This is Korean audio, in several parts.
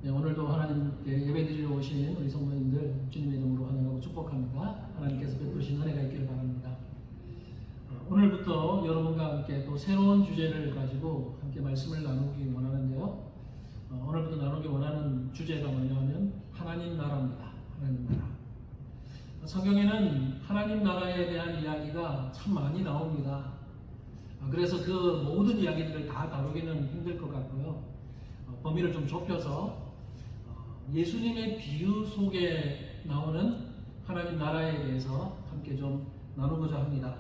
네, 오늘도 하나님께 예배드리러 오신 우리 성도님들 주님의 이름으로 환영하고 축복합니다. 하나님께서 베푸신 은혜가 있기를 바랍니다. 오늘부터 여러분과 함께 또 새로운 주제를 가지고 함께 말씀을 나누기 원하는데요. 오늘부터 나누기 원하는 주제가 뭐냐면 하나님 나라입니다. 하나님 나라. 성경에는 하나님 나라에 대한 이야기가 참 많이 나옵니다. 그래서 그 모든 이야기들을 다 다루기는 힘들 것 같고요. 범위를 좀 좁혀서 예수님의 비유 속에 나오는 하나님 나라에 대해서 함께 좀 나누고자 합니다.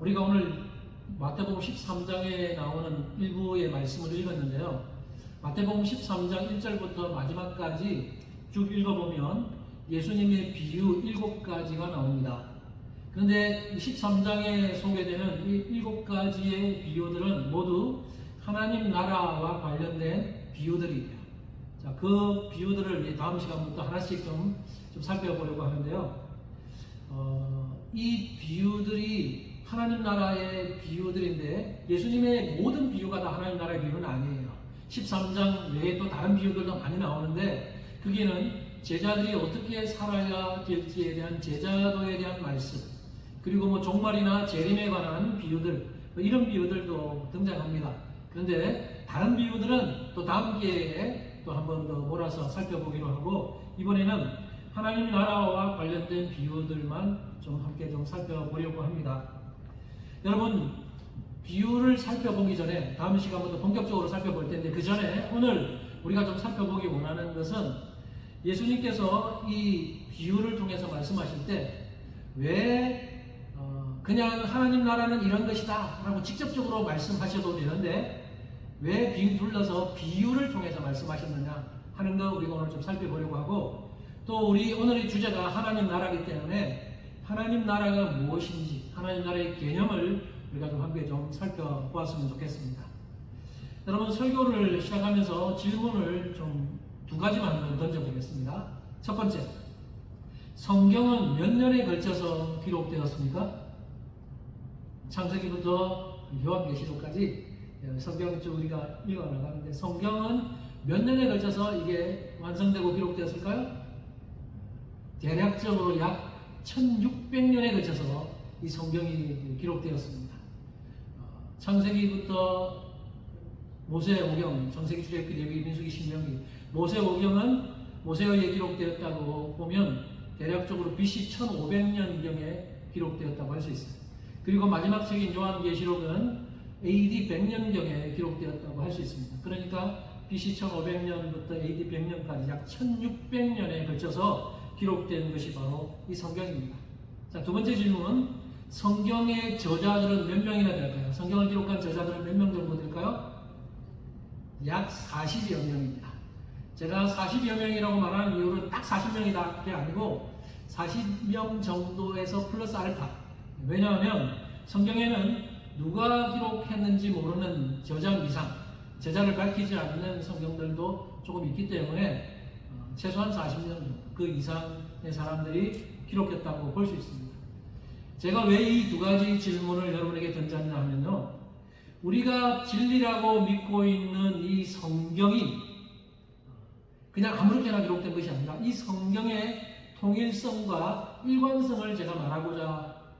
우리가 오늘 마태복음 13장에 나오는 일부의 말씀을 읽었는데요. 마태복음 13장 1절부터 마지막까지 쭉 읽어보면 예수님의 비유 7가지가 나옵니다. 그런데 13장에 소개되는 이 7가지의 비유들은 모두 하나님 나라와 관련된 비유들이에요. 자, 그 비유들을 다음 시간부터 하나씩 좀 살펴보려고 하는데요. 이 비유들이 하나님 나라의 비유들인데 예수님의 모든 비유가 다 하나님 나라의 비유는 아니에요. 13장 외에 또 다른 비유들도 많이 나오는데 거기는 제자들이 어떻게 살아야 될지에 대한 제자도에 대한 말씀, 그리고 뭐 종말이나 재림에 관한 비유들, 이런 비유들도 등장합니다. 그런데 다른 비유들은 또 다음 기회에 또 한 번 더 몰아서 살펴보기로 하고, 이번에는 하나님 나라와 관련된 비유들만 좀 함께 좀 살펴보려고 합니다. 여러분, 비유를 살펴보기 전에 다음 시간부터 본격적으로 살펴볼 텐데, 그 전에 오늘 우리가 좀 살펴보기 원하는 것은 예수님께서 이 비유를 통해서 말씀하실 때 왜 그냥 하나님 나라는 이런 것이다 라고 직접적으로 말씀하셔도 되는데 왜 둘러서 비유를 통해서 말씀하셨느냐 하는 거 우리가 오늘 좀 살펴보려고 하고, 또 우리 오늘의 주제가 하나님 나라이기 때문에 하나님 나라가 무엇인지 하나님 나라의 개념을 우리가 좀 함께 좀 살펴보았으면 좋겠습니다. 여러분, 설교를 시작하면서 질문을 좀 2가지만 한번 던져보겠습니다. 첫 번째, 성경은 몇 년에 걸쳐서 기록되었습니까? 창세기부터 요한계시록까지 성경 쭉 우리가 읽어나가는데 성경은 몇 년에 걸쳐서 이게 완성되고 기록되었을까요? 대략적으로 약 1600년에 걸쳐서 이 성경이 기록되었습니다. 창세기부터 모세오경, 창세기, 출애굽기, 레위기, 민수기, 신명기, 모세오경은 모세어에 기록되었다고 보면 대략적으로 BC 1500년경에 기록되었다고 할 수 있어요. 그리고 마지막 책인 요한계시록은 AD 100년경에 기록되었다고 할 수 있습니다. 그러니까 BC 1500년부터 AD 100년까지 약 1600년에 걸쳐서 기록된 것이 바로 이 성경입니다. 자, 두 번째 질문은 성경의 저자들은 몇 명이나 될까요? 성경을 기록한 저자들은 몇 명 정도 될까요? 약 40여 명입니다. 제가 40여 명이라고 말하는 이유는 딱 40명이다 그게 아니고 40명 정도에서 플러스 알파. 왜냐하면 성경에는 누가 기록했는지 모르는 저자 이상, 저자를 밝히지 않는 성경들도 조금 있기 때문에 최소한 40명 정도, 그 이상의 사람들이 기록했다고 볼 수 있습니다. 제가 왜 이 2가지 질문을 여러분에게 던졌냐 하면요, 우리가 진리라고 믿고 있는 이 성경이 그냥 아무렇게나 기록된 것이 아니라 이 성경의 통일성과 일관성을 제가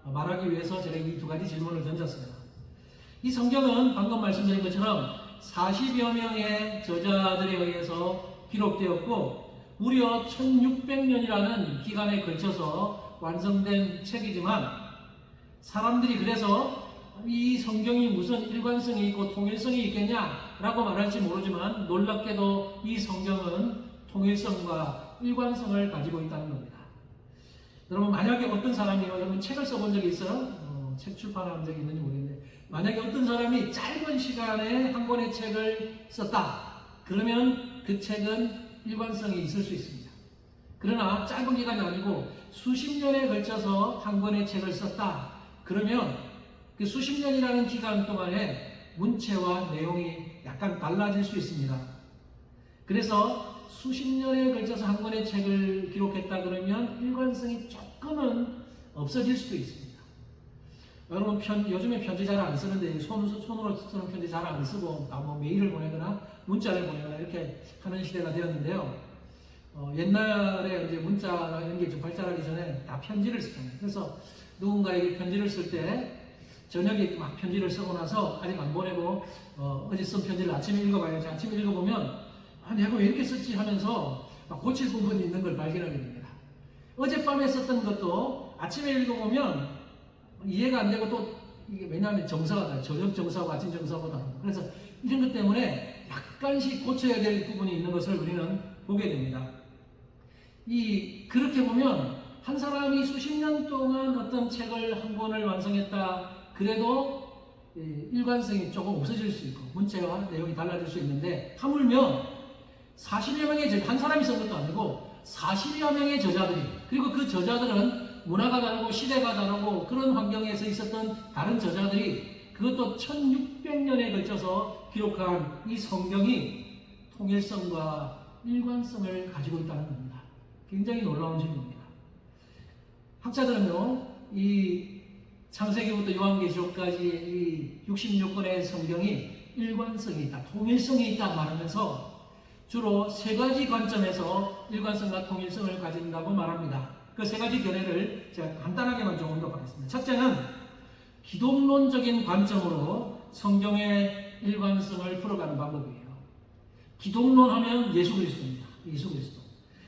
말하기 위해서 제가 이 2가지 질문을 던졌어요. 이 성경은 방금 말씀드린 것처럼 40여 명의 저자들에 의해서 기록되었고 무려 1600년이라는 기간에 걸쳐서 완성된 책이지만 사람들이 그래서 이 성경이 무슨 일관성이 있고 통일성이 있겠냐라고 말할지 모르지만 놀랍게도 이 성경은 통일성과 일관성을 가지고 있다는 겁니다. 여러분, 만약에 어떤 사람이 여러분 책을 써본 적이 있어요? 책 출판한 적이 있는지 모르겠는데 만약에 어떤 사람이 짧은 시간에 한 권의 책을 썼다 그러면 그 책은 일관성이 있을 수 있습니다. 그러나 짧은 기간이 아니고 수십 년에 걸쳐서 한 권의 책을 썼다 그러면 그 수십 년이라는 기간 동안에 문체와 내용이 약간 달라질 수 있습니다. 그래서 수십 년에 걸쳐서 한 권의 책을 기록했다 그러면 일관성이 조금은 없어질 수도 있습니다. 여러분 요즘에 편지 잘 안 쓰는데 손으로 쓰는 편지 잘 안 쓰고 뭐 메일을 보내거나 문자를 보내거나 이렇게 하는 시대가 되었는데요. 옛날에 이제 문자나 이런 게 좀 발달하기 전에 다 편지를 쓰잖아요. 그래서 누군가에게 편지를 쓸 때 저녁에 막 편지를 쓰고 나서 아직 안 보내고 어제 쓴 편지를 아침에 읽어봐야지. 아침에 읽어보면 내가 왜 이렇게 썼지 하면서 막 고칠 부분이 있는 걸 발견하게 됩니다. 어젯밤에 썼던 것도 아침에 읽어보면 이해가 안 되고 또 이게 왜냐하면 정사가 다르죠. 저녁 정사하고 아침 정사하고 다르고. 그래서 이런 것 때문에 약간씩 고쳐야 될 부분이 있는 것을 우리는 보게 됩니다. 그렇게 보면 한 사람이 수십 년 동안 어떤 책을 한 권을 완성했다 그래도 일관성이 조금 없어질 수 있고 문체와 내용이 달라질 수 있는데 하물며 40여 명의 한 사람이 쓴 것도 아니고 40여 명의 저자들이 그리고 그 저자들은 문화가 다르고 시대가 다르고 그런 환경에서 있었던 다른 저자들이 그것도 1600년에 걸쳐서 기록한 이 성경이 통일성과 일관성을 가지고 있다는 겁니다. 굉장히 놀라운 점입니다. 학자들은요, 이 창세기부터 요한계시록까지 이 66권의 성경이 일관성이 있다, 통일성이 있다 말하면서 주로 세 가지 관점에서 일관성과 통일성을 가진다고 말합니다. 그 세 가지 견해를 제가 간단하게만 좀 언급하겠습니다. 첫째는 기독론적인 관점으로 성경의 일관성을 풀어가는 방법이에요. 기독론 하면 예수 그리스도입니다. 예수 그리스도.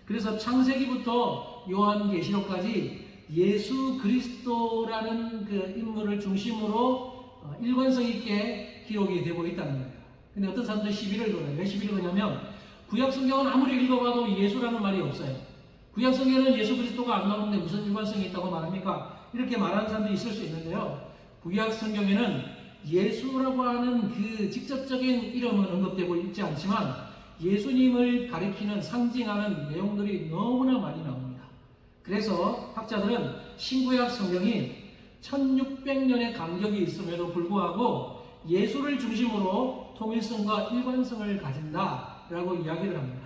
그래서 창세기부터 요한계시록까지 예수 그리스도라는 그 인물을 중심으로 일관성 있게 기록이 되고 있다는 거예요. 근데 어떤 사람들이 시비를 걸어요. 왜 시비를 거냐면 구약 성경은 아무리 읽어봐도 예수라는 말이 없어요. 구약 성경에는 예수 그리스도가 안 나오는데 무슨 일관성이 있다고 말합니까? 이렇게 말하는 사람들이 있을 수 있는데요. 구약 성경에는 예수라고 하는 그 직접적인 이름은 언급되고 있지 않지만 예수님을 가리키는 상징하는 내용들이 너무나 많이 나옵니다. 그래서 학자들은 신구약 성경이 1600년의 간격이 있음에도 불구하고 예수를 중심으로 통일성과 일관성을 가진다라고 이야기를 합니다.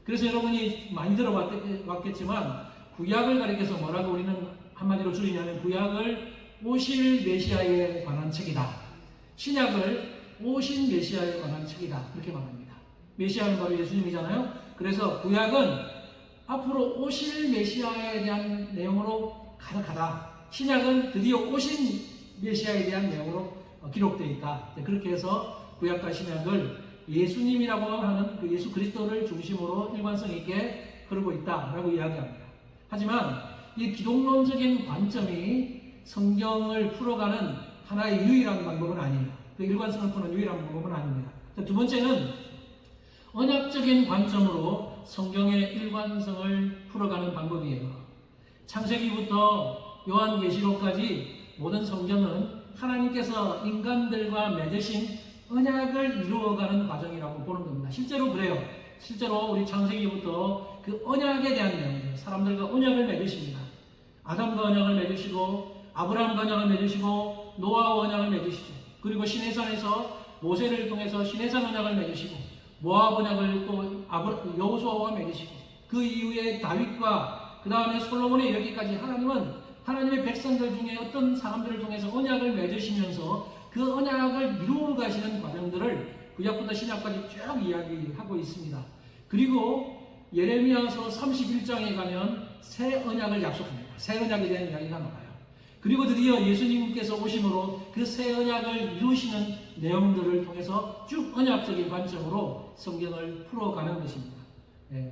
그래서 여러분이 많이 들어봤겠지만 구약을 가리켜서 뭐라고 우리는 한마디로 줄이냐면 구약을 오실 메시아에 관한 책이다. 신약을 오신 메시아에 관한 책이다. 이렇게 말합니다. 메시아는 바로 예수님이잖아요. 그래서 구약은 앞으로 오실 메시아에 대한 내용으로 가득하다. 신약은 드디어 오신 메시아에 대한 내용으로 기록되어 있다. 그렇게 해서 구약과 신약을 예수님이라고 하는 그 예수 그리스도를 중심으로 일관성 있게 흐르고 있다라고 이야기합니다. 하지만 이 기독론적인 관점이 성경을 풀어가는 하나의 유일한 방법은 아니에요. 그 일관성을 푸는 유일한 방법은 아닙니다. 두 번째는 언약적인 관점으로 성경의 일관성을 풀어가는 방법이에요. 창세기부터 요한계시록까지 모든 성경은 하나님께서 인간들과 맺으신 언약을 이루어가는 과정이라고 보는 겁니다. 실제로 그래요. 실제로 우리 창세기부터 그 언약에 대한 내용들, 사람들과 언약을 맺으십니다. 아담과 언약을 맺으시고 아브라함과 언약을 맺으시고 노아와 언약을 맺으시죠. 그리고 시내산에서 모세를 통해서 시내산 언약을 맺으시고 모압 언약을 또 여호수아와 맺으시고 그 이후에 다윗과 그 다음에 솔로몬에 이르기까지 하나님은 하나님의 백성들 중에 어떤 사람들을 통해서 언약을 맺으시면서 그 언약을 이루어 가시는 과정들을 구약부터 신약까지 쭉 이야기하고 있습니다. 그리고 예레미야서 31장에 가면 새 언약을 약속합니다. 새 언약에 대한 이야기가 나와요. 그리고 드디어 예수님께서 오심으로 그 새 언약을 이루시는 내용들을 통해서 쭉 언약적인 관점으로 성경을 풀어가는 것입니다.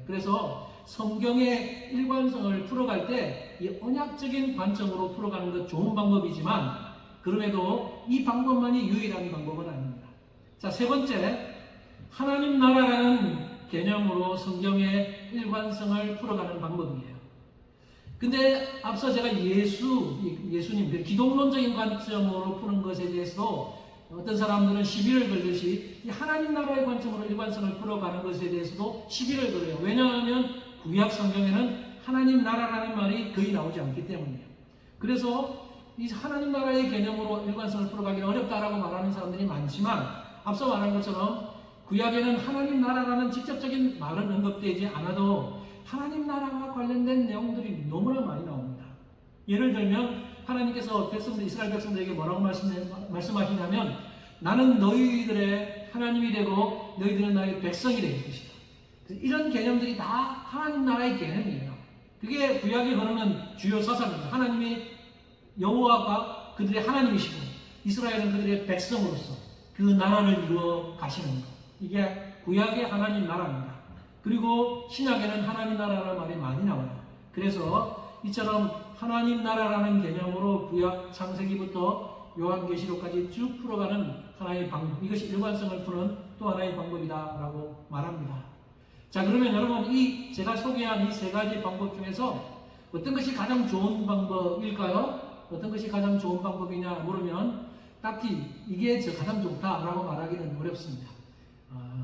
그래서 성경의 일관성을 풀어갈 때 이 언약적인 관점으로 풀어가는 것 좋은 방법이지만 그럼에도 이 방법만이 유일한 방법은 아닙니다. 자, 세 번째, 하나님 나라라는 개념으로 성경의 일관성을 풀어가는 방법이에요. 근데 앞서 제가 예수님, 기독론적인 관점으로 푸는 것에 대해서도 어떤 사람들은 시비를 걸듯이 이 하나님 나라의 관점으로 일관성을 풀어가는 것에 대해서도 시비를 걸어요. 왜냐하면 구약 성경에는 하나님 나라라는 말이 거의 나오지 않기 때문이에요. 그래서 이 하나님 나라의 개념으로 일관성을 풀어가기는 어렵다라고 말하는 사람들이 많지만 앞서 말한 것처럼 구약에는 하나님 나라라는 직접적인 말은 언급되지 않아도 하나님 나라와 관련된 내용들이 너무나 많이 나옵니다. 예를 들면 하나님께서 이스라엘 백성들에게 뭐라고 말씀하시냐면 나는 너희들의 하나님이 되고 너희들은 나의 백성이 될 것이다. 이런 개념들이 다 하나님 나라의 개념이에요. 그게 구약에 흐르는 주요 사상입니다. 하나님이 여호와가 그들의 하나님이시고 이스라엘은 그들의 백성으로서 그 나라를 이루어 가시는 것. 이게 구약의 하나님 나라입니다. 그리고 신약에는 하나님 나라라는 말이 많이 나와요. 그래서 이처럼 하나님 나라라는 개념으로 구약 창세기부터 요한계시록까지 쭉 풀어가는 하나의 방법, 이것이 일관성을 푸는 또 하나의 방법이다라고 말합니다. 자, 그러면 여러분 제가 소개한 이 세 가지 방법 중에서 어떤 것이 가장 좋은 방법일까요? 어떤 것이 가장 좋은 방법이냐 물으면 딱히 이게 가장 좋다라고 말하기는 어렵습니다.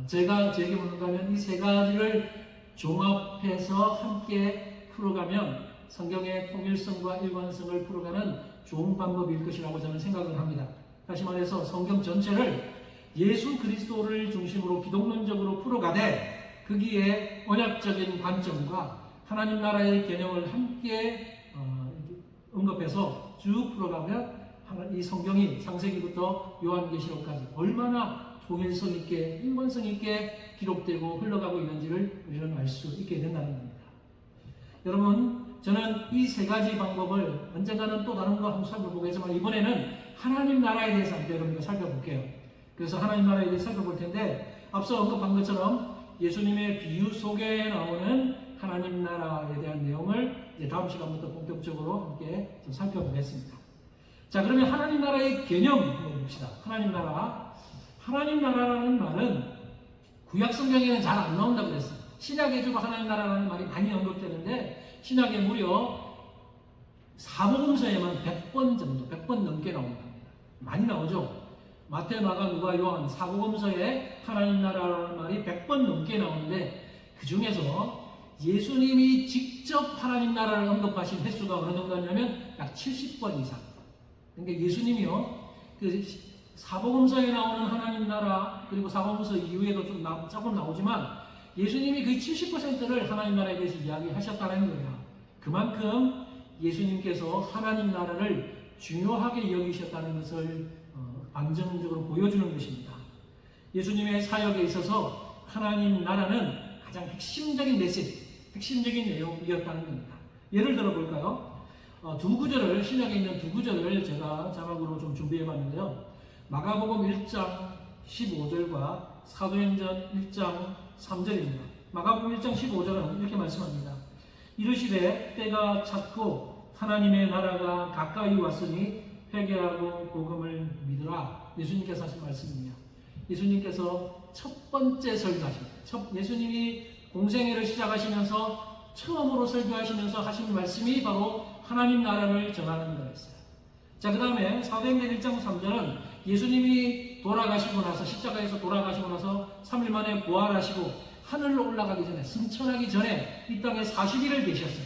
제게 묻는다면 이 세 가지를 종합해서 함께 풀어가면 성경의 통일성과 일관성을 풀어가는 좋은 방법일 것이라고 저는 생각을 합니다. 다시 말해서 성경 전체를 예수 그리스도를 중심으로 기독론적으로 풀어가되 거기에 언약적인 관점과 하나님 나라의 개념을 함께 언급해서 쭉 풀어가면 이 성경이 창세기부터 요한계시록까지 얼마나 통일성 있게 일관성 있게 기록되고 흘러가고 있는지를 우리는 알 수 있게 된다는 겁니다. 여러분, 저는 이 세 가지 방법을 언젠가는 또 다른 거 한번 살펴보겠지만 이번에는 하나님 나라에 대해서 함께 여러분과 살펴볼게요. 그래서 하나님 나라에 대해서 살펴볼 텐데 앞서 언급한 것처럼 예수님의 비유 속에 나오는 하나님 나라에 대한 내용을 이제 다음 시간부터 본격적으로 함께 좀 살펴보겠습니다. 자, 그러면 하나님 나라의 개념 봅시다. 하나님 나라. 하나님 나라라는 말은 구약 성경에는 잘 안 나온다고 그랬어요. 신약에 주로 하나님 나라라는 말이 많이 언급되는데 신약에 무려 사복음서에만 100번 정도, 100번 넘게 나옵니다. 많이 나오죠. 마태, 마가, 누가, 요한 사복음서에 하나님 나라라는 말이 100번 넘게 나오는데 그 중에서 예수님이 직접 하나님 나라를 언급하신 횟수가 어느 정도냐면 약 70번 이상. 그러니까 예수님이요, 그 사복음서에 나오는 하나님 나라 그리고 사복음서 이후에도 조금 나오지만 예수님이 거의 70%를 하나님 나라에 대해서 이야기하셨다는 거예요. 그만큼 예수님께서 하나님 나라를 중요하게 여기셨다는 것을 반증적으로 보여주는 것입니다. 예수님의 사역에 있어서 하나님 나라는 가장 핵심적인 메시지, 핵심적인 내용이었다는 겁니다. 예를 들어 볼까요? 두 구절을, 신약에 있는 두 구절을 제가 자막으로 좀 준비해 봤는데요. 마가복음 1장 15절과 사도행전 1장 3절입니다. 마가복음 1장 15절은 이렇게 말씀합니다. 이르시되 때가 찼고 하나님의 나라가 가까이 왔으니 회개하고 복음을 믿으라. 예수님께서 하신 말씀입니다. 예수님께서 첫 번째 설교하십니다. 예수님이 공생애를 시작하시면서 처음으로 설교하시면서 하신 말씀이 바로 하나님 나라를 전하는 거였어요. 자, 그 다음에 사도행전 1장 3절은 예수님이 돌아가시고 나서 십자가에서 돌아가시고 나서 3일 만에 부활하시고 하늘로 올라가기 전에, 승천하기 전에 이 땅에 40일을 계셨어요.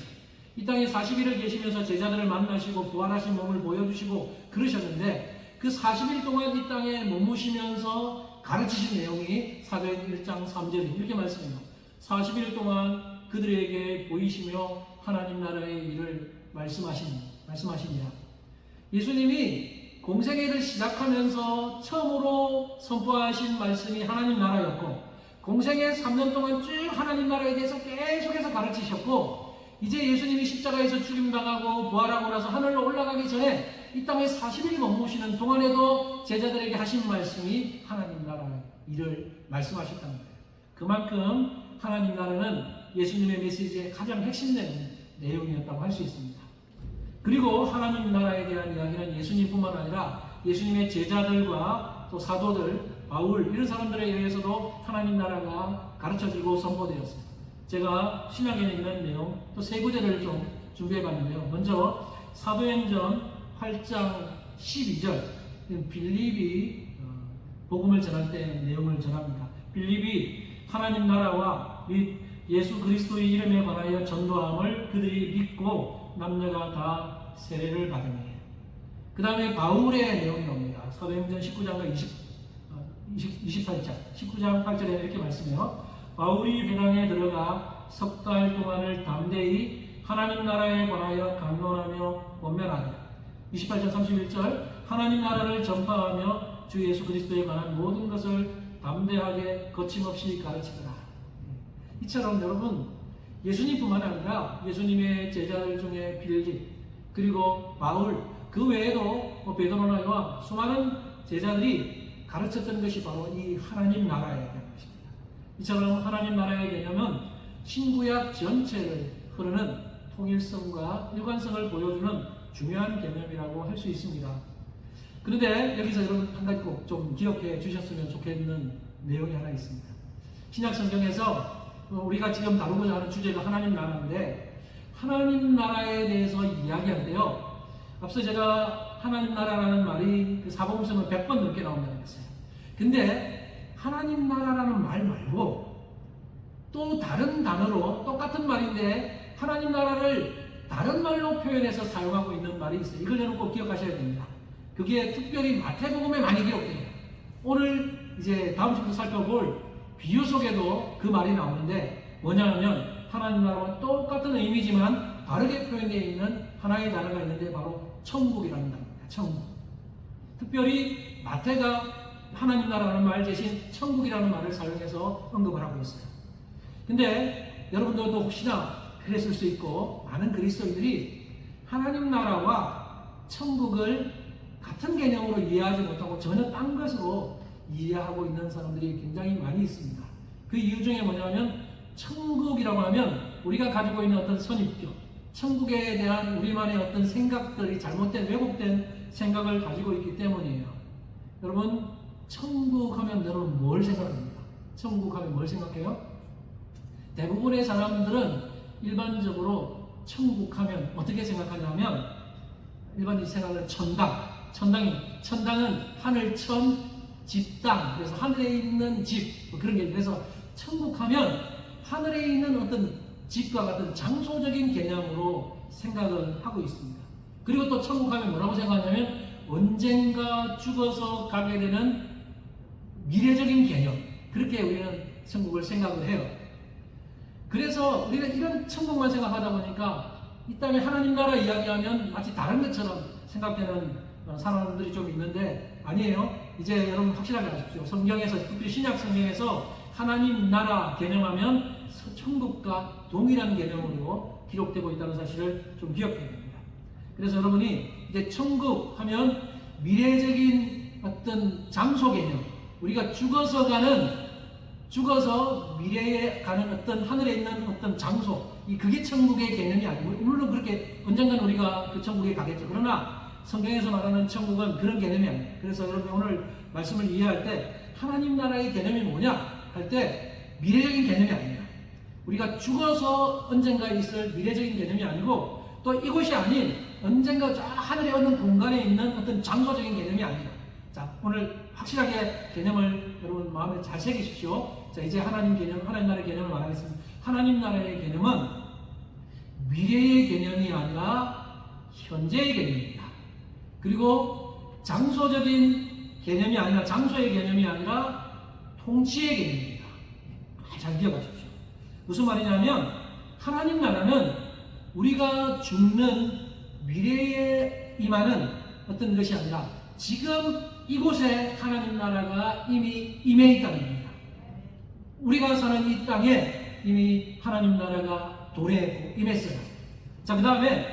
이 땅에 40일을 계시면서 제자들을 만나시고 부활하신 몸을 보여주시고 그러셨는데 그 40일 동안 이 땅에 머무시면서 가르치신 내용이 사도행전 1장 3절이 이렇게 말씀해요. 40일 동안 그들에게 보이시며 하나님 나라의 일을 말씀하시니라. 예수님이 공생애를 시작하면서 처음으로 선포하신 말씀이 하나님 나라였고 공생애 3년 동안 쭉 하나님 나라에 대해서 계속해서 가르치셨고 이제 예수님이 십자가에서 죽임당하고 부활하고 나서 하늘로 올라가기 전에 이 땅에 40일 머무시는 동안에도 제자들에게 하신 말씀이 하나님 나라의 일을 말씀하셨다는 거예요. 그만큼 하나님 나라는 예수님의 메시지의 가장 핵심 내용이었다고 할 수 있습니다. 그리고 하나님 나라에 대한 이야기는 예수님뿐만 아니라 예수님의 제자들과 또 사도들, 바울 이런 사람들에 의해서도 하나님 나라가 가르쳐지고 선포되었어요. 제가 신약에 있는 내용 또 세 구절을 좀 준비해봤는데요. 먼저 사도행전 8장 12절 빌립이 복음을 전할 때 내용을 전합니다. 빌립이 하나님 나라와 및 예수 그리스도의 이름에 관하여 전도함을 그들이 믿고 남녀가 다 세례를 받으니. 그 다음에 바울의 내용이 나옵니다. 사도행전 19장과 28장 19장 8절에 이렇게 말씀해요. 바울이 회당에 들어가 석 달 동안을 담대히 하나님 나라에 관하여 강론하며 권면하되 28장 31절 하나님 나라를 전파하며 주 예수 그리스도에 관한 모든 것을 담대하게 거침없이 가르치더라. 이처럼 여러분 예수님뿐만 아니라 예수님의 제자들 중에 빌립 그리고 바울 그 외에도 베드로나 요한 수많은 제자들이 가르쳤던 것이 바로 이 하나님 나라에 대한 것입니다. 이처럼 하나님 나라의 개념은 신구약 전체를 흐르는 통일성과 일관성을 보여주는 중요한 개념이라고 할 수 있습니다. 그런데 여기서 여러분 한 가지 꼭 좀 기억해 주셨으면 좋겠는 내용이 하나 있습니다. 신약 성경에서 우리가 지금 다루고자 하는 주제가 하나님 나라인데 하나님 나라에 대해서 이야기할 때요. 앞서 제가 하나님 나라라는 말이 그 사복음서는 100번 넘게 나온다고 했어요. 근데 하나님 나라라는 말 말고 또 다른 단어로 똑같은 말인데 하나님 나라를 다른 말로 표현해서 사용하고 있는 말이 있어요. 이걸 여러분 꼭 기억하셔야 됩니다. 그게 특별히 마태복음에 많이 기록돼요. 오늘 이제 다음 주부터 살펴볼 비유 속에도 그 말이 나오는데 뭐냐면 하나님 나라와 똑같은 의미지만 다르게 표현되어 있는 하나의 단어가 있는데 바로 천국이라는 단어입니다. 천국. 특별히 마태가 하나님 나라라는 말 대신 천국이라는 말을 사용해서 언급을 하고 있어요. 근데 여러분들도 혹시나 그랬을 수 있고 많은 그리스도인들이 하나님 나라와 천국을 같은 개념으로 이해하지 못하고 전혀 딴 것으로 이해하고 있는 사람들이 굉장히 많이 있습니다. 그 이유 중에 뭐냐면 천국이라고 하면 우리가 가지고 있는 어떤 선입견, 천국에 대한 우리만의 어떤 생각들이 잘못된 왜곡된 생각을 가지고 있기 때문이에요. 여러분 천국 하면 여러분 뭘 생각합니까? 천국 하면 뭘 생각해요? 대부분의 사람들은 일반적으로 천국 하면 어떻게 생각하냐면 일반적인 생각은 천당은 하늘천 집당 그래서 하늘에 있는 집 뭐 그런 게 그래서 천국 하면 하늘에 있는 어떤 집과 같은 장소적인 개념으로 생각을 하고 있습니다. 그리고 또 천국 하면 뭐라고 생각하냐면 언젠가 죽어서 가게 되는 미래적인 개념 그렇게 우리는 천국을 생각을 해요. 그래서 우리가 이런 천국만 생각하다 보니까 이 땅에 하나님 나라 이야기하면 마치 다른 것처럼 생각되는 사람들이 좀 있는데 아니에요. 이제 여러분 확실하게 아십시오. 성경에서 특히 신약 성경에서 하나님 나라 개념하면 천국과 동일한 개념으로 기록되고 있다는 사실을 좀 기억해야 됩니다. 그래서 여러분이 이제 천국 하면 미래적인 어떤 장소 개념 우리가 죽어서 미래에 가는 어떤 하늘에 있는 어떤 장소 그게 천국의 개념이 아니고 물론 그렇게 언젠가는 우리가 그 천국에 가겠죠. 그러나 성경에서 말하는 천국은 그런 개념이 아니에요. 그래서 여러분 오늘 말씀을 이해할 때 하나님 나라의 개념이 뭐냐 할 때 미래적인 개념이 아니에요. 우리가 죽어서 언젠가 있을 미래적인 개념이 아니고 또 이곳이 아닌 언젠가 저 하늘에 어느 공간에 있는 어떤 장소적인 개념이 아니에요. 자, 오늘 확실하게 개념을 여러분 마음에 잘 새기십시오. 자, 이제 하나님 나라의 개념을 말하겠습니다. 하나님 나라의 개념은 미래의 개념이 아니라 현재의 개념입니다. 그리고 장소적인 개념이 아니라 장소의 개념이 아니라 통치의 개념입니다. 잘 기억하십시오. 무슨 말이냐면 하나님 나라는 우리가 죽는 미래에 임하는 어떤 것이 아니라 지금 이곳에 하나님 나라가 이미 임해 있다는 겁니다. 우리가 사는 이 땅에 이미 하나님 나라가 도래했고 임했어요. 자, 그 다음에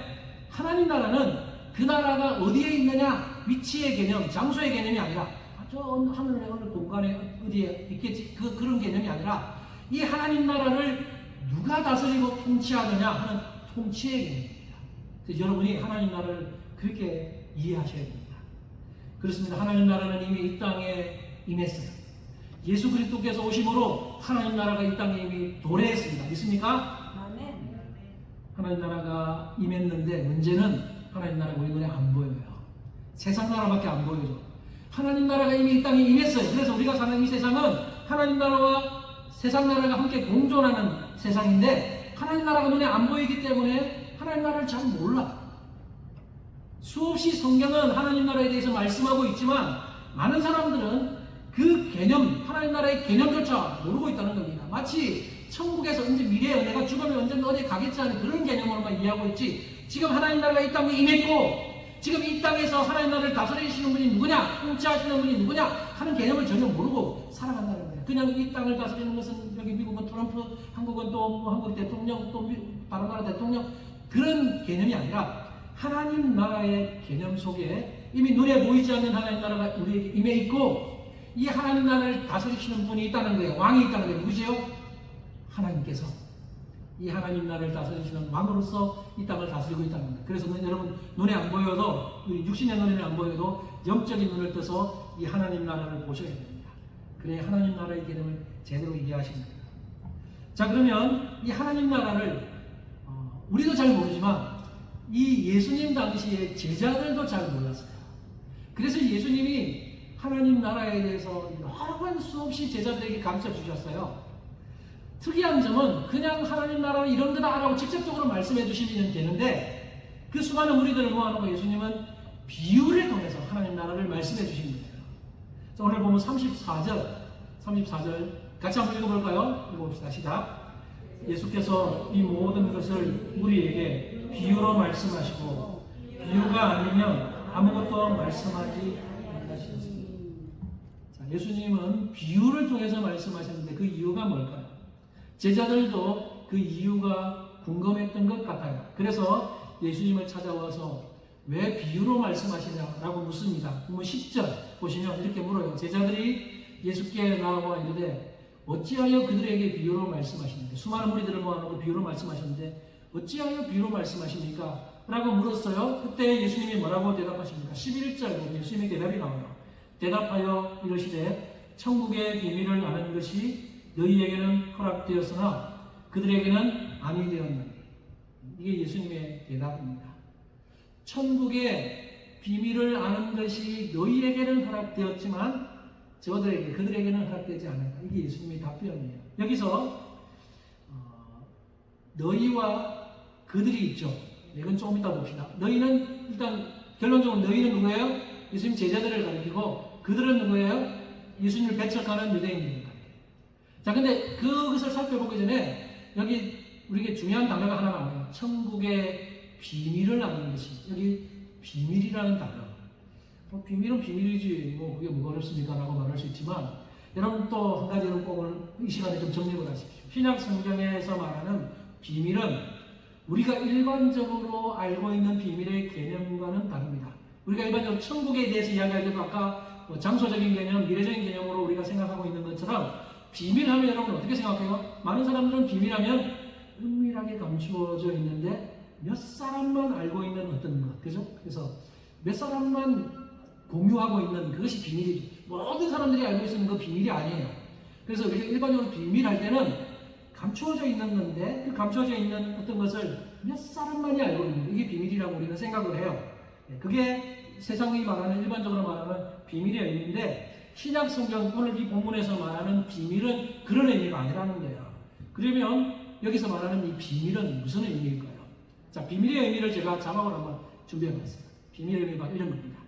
하나님 나라는 그 나라가 어디에 있느냐 위치의 개념, 장소의 개념이 아니라 저 하늘에 어느 공간에 어디에 있겠지 그런 개념이 아니라 이 하나님 나라를 누가 다스리고 통치하느냐 하는 통치의 개념입니다. 그래서 여러분이 하나님 나라를 그렇게 이해하셔야 됩니다. 그렇습니다. 하나님 나라는 이미 이 땅에 임했어요. 예수 그리스도께서 오심으로 하나님 나라가 이 땅에 이미 도래했습니다. 믿습니까? 아멘. 하나님 나라가 임했는데 문제는 하나님 나라가 우리 눈에 안 보여요. 세상 나라밖에 안 보여요. 하나님 나라가 이미 이 땅에 임했어요. 그래서 우리가 사는 이 세상은 하나님 나라와 세상 나라가 함께 공존하는 세상인데 하나님 나라가 눈에 안 보이기 때문에 하나님 나라를 잘 몰라. 수없이 성경은 하나님 나라에 대해서 말씀하고 있지만 많은 사람들은 그 개념, 하나님 나라의 개념조차 모르고 있다는 겁니다. 마치 천국에서 언제 미래에 내가 죽으면 언젠가 어디에 가겠지 하는 그런 개념으로만 이해하고 있지 지금 하나님 나라가 이 땅에 임했고 지금 이 땅에서 하나님 나라를 다스리시는 분이 누구냐, 통치하시는 분이 누구냐 하는 개념을 전혀 모르고 살아간다는 거예요. 그냥 이 땅을 다스리는 것은 여기 미국은 트럼프, 한국은 또 한국 대통령, 또 다른 나라 대통령, 그런 개념이 아니라 하나님 나라의 개념 속에 이미 눈에 보이지 않는 하나님 나라가 우리에게 임해 있고, 이 하나님 나라를 다스리시는 분이 있다는 거예요. 왕이 있다는 거예요. 누구지요? 하나님께서 이 하나님 나라를 다스리시는 왕으로서 이 땅을 다스리고 있다는 거예요. 그래서 여러분 눈에 안 보여도, 우리 육신의 눈에는 안 보여도 영적인 눈을 떠서 이 하나님 나라를 보셔야 됩니다. 그래야 하나님 나라의 개념을 제대로 이해하시는 거예요. 자, 그러면 이 하나님 나라를 우리도 잘 모르지만 이 예수님 당시에 제자들도 잘 몰랐어요. 그래서 예수님이 하나님 나라에 대해서 여러 번 수없이 제자들에게 가르쳐 주셨어요. 특이한 점은 그냥 하나님 나라 이런 거다라고 직접적으로 말씀해 주시면 되는데, 그 수많은 무리들을 모아놓고 예수님은 비유를 통해서 하나님 나라를 말씀해 주신 거예요. 자, 오늘 보면 34절 같이 한번 읽어볼까요? 읽어봅시다. 시작. 예수께서 이 모든 것을 우리에게 비유로 말씀하시고 비유가 아니면 아무것도 말씀하지 않으셨습니다. 자, 예수님은 비유를 통해서 말씀하셨는데 그 이유가 뭘까요? 제자들도 그 이유가 궁금했던 것 같아요. 그래서 예수님을 찾아와서 왜 비유로 말씀하시냐라고 묻습니다. 그러면 10절 보시면 이렇게 물어요. 제자들이 예수께 나와 이르되 어찌하여 그들에게 비유로 말씀하시는데, 수많은 무리들을 모아놓고 비유로 말씀하셨는데 어찌하여 비유로 말씀하십니까? 라고 물었어요. 그때 예수님이 뭐라고 대답하십니까? 11절에 예수님의 대답이 나와요. 대답하여 이르시되 천국의 비밀을 아는 것이 너희에게는 허락되었으나 그들에게는 아니 되었느니. 이게 예수님의 대답입니다. 천국의 비밀을 아는 것이 너희에게는 허락되었지만 저들에게, 그들에게는 허락되지 않았다. 이게 예수님의 답변이에요. 여기서 너희와 그들이 있죠. 이건 조금 이따 봅시다. 너희는 일단 결론적으로 너희는 누구예요? 예수님 제자들을 가리키고, 그들은 누구예요? 예수님을 배척하는 유대인입니다. 자, 근데 그것을 살펴보기 전에 여기 우리에게 중요한 단어가 하나 나와요. 천국의 비밀을 아는 것이. 여기 비밀이라는 단어. 비밀은 비밀이지 뭐 그게 뭐가 어렵습니까? 라고 말할 수 있지만, 여러분 또 한 가지 여러분 꼭 오늘 이 시간에 좀 정리를 하십시오. 신약 성경에서 말하는 비밀은 우리가 일반적으로 알고 있는 비밀의 개념과는 다릅니다. 우리가 일반적으로 천국에 대해서 이야기할 때도 아까 장소적인 개념, 미래적인 개념으로 우리가 생각하고 있는 것처럼, 비밀하면 여러분 어떻게 생각해요? 많은 사람들은 비밀하면 은밀하게 감추어져 있는데 몇 사람만 알고 있는 어떤 것, 그죠? 그래서 몇 사람만 공유하고 있는 그것이 비밀이죠. 모든 사람들이 알고 있는 건 비밀이 아니에요. 그래서 우리가 일반적으로 비밀할 때는 감추어져 있는 건데, 그 감추어져 있는 어떤 것을 몇 사람만이 알고 있는 거, 이게 비밀이라고 우리는 생각을 해요. 그게 세상이 말하는, 일반적으로 말하는 비밀의 의미인데, 신약 성경 오늘 이 본문에서 말하는 비밀은 그런 의미가 아니라는 거예요. 그러면 여기서 말하는 이 비밀은 무슨 의미일까요? 자, 비밀의 의미를 제가 자막으로 한번 준비해봤어요. 비밀의 의미가 이런 겁니다.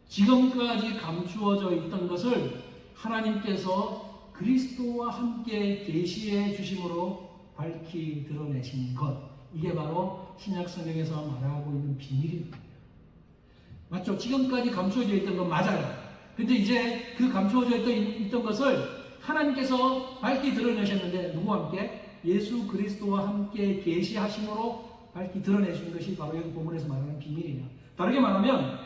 지금까지 감추어져 있던 것을 하나님께서 그리스도와 함께 계시해 주심으로 밝히 드러내신 것, 이게 바로 신약 성경에서 말하고 있는 비밀입니다. 맞죠? 지금까지 감추어져 있던 건 맞아요. 근데 이제 그 감추어져 있던 것을 하나님께서 밝히 드러내셨는데, 누구와 함께? 예수 그리스도와 함께 계시하심으로 밝히 드러내신 것이 바로 여기 본문에서 말하는 비밀이에요. 다르게 말하면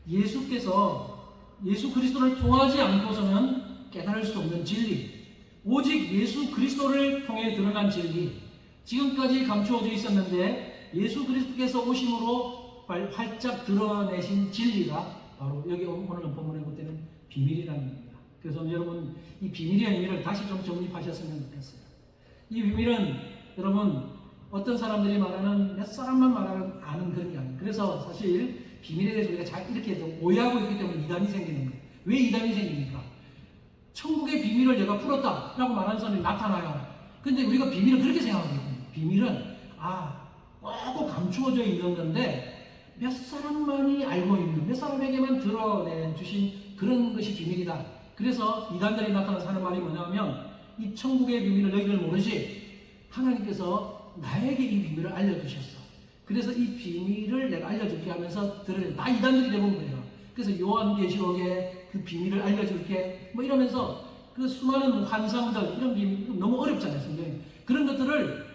예수께서 예수 그리스도를 통하지 않고서는 깨달을 수 없는 진리, 오직 예수 그리스도를 통해 드러난 진리, 지금까지 감추어져 있었는데 예수 그리스도께서 오심으로 활짝 드러내신 진리가 바로 여기 오늘 본문에 볼 때는 비밀이라는 겁니다. 그래서 여러분 이 비밀의 의미를 다시 좀 정립하셨으면 좋겠어요. 이 비밀은 여러분 어떤 사람들이 말하는, 몇 사람만 말하는 아는 그런 게 아니에요. 그래서 사실 비밀에 대해서 우리가 잘 이렇게 좀 오해하고 있기 때문에 이단이 생기는 거예요. 왜 이단이 생깁니까? 천국의 비밀을 내가 풀었다라고 말하는 사람이 나타나요. 근데 우리가 비밀을 그렇게 생각하거든요. 비밀은 꼭 감추어져 있는 건데 몇 사람만이 알고 있는, 몇 사람에게만 드러내 주신 그런 것이 비밀이다. 그래서 이단들이 나타나서 하는 말이 뭐냐면, 이 천국의 비밀을 너희들 모르지? 하나님께서 나에게 이 비밀을 알려주셨어. 그래서 이 비밀을 내가 알려줄게 하면서 다 이단들이 되는 거예요. 그래서 요한계시록에 그 비밀을 알려줄게 뭐 이러면서 그 수많은 환상들 이런 비밀 너무 어렵잖아요, 성경이. 그런 것들을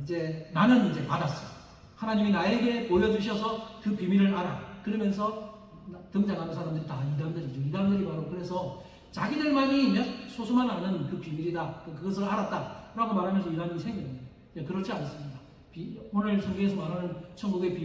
이제 나는 이제 받았어. 하나님이 나에게 보여주셔서 그 비밀을 알아. 그러면서 등장하는 사람들이 다 이단들이죠. 이단들이 바로 그래서 자기들만이 몇 소수만 아는 그 비밀이다. 그것을 알았다라고 말하면서 이단이 생겨요. 그렇지 않습니다. 오늘 성경에서 말하는 천국의